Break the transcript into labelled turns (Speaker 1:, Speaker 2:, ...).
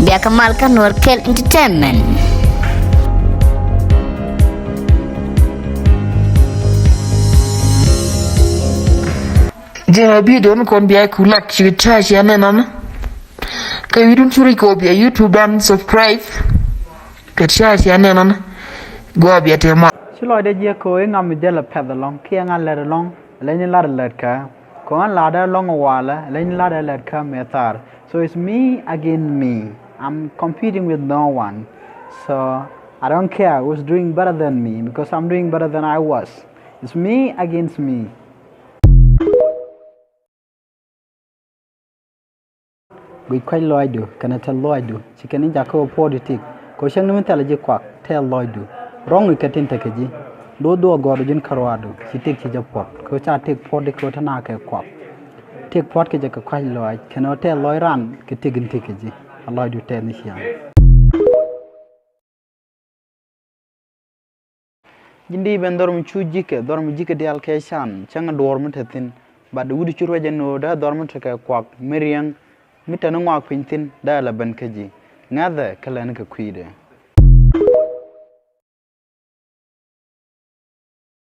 Speaker 1: Biakamalkan Norkel Entertainment.
Speaker 2: Jangan video ni kon biar kulak cerita siapa nana. Kau video curi kau biar YouTube dan subscribe. Kerja siapa nana. Gua biar tema.
Speaker 3: Shaloi de je ko ngam mi de la pet long kia ngan le long le ni la le ka ko ngan la da long wala le ni la da le ka metar. So it's me against me. I'm competing with no one. So I don't care who's doing better than me because I'm doing better than I was. It's me against me. We quite loyal, can I tell loyal? She can in Jaco politic. Ko shang ni mentala je kwak tell loyal. Wrong we katin takeji. Do gorjin karwado. She take his pot. Ko cha take pot de ko tana ke kwak. Take pot ke jaka quite loyal. Cannot tell loyal run ke taking takeji. A loyal do tell ni siang. Jindi ben dorm chujike, dorm jike de alkeshan. Changa dorm tatin. But the wood churwajan no da dorm take a kwak. Miriam. Mita nungwak pintin da la ban kaji ngada kala naka kwide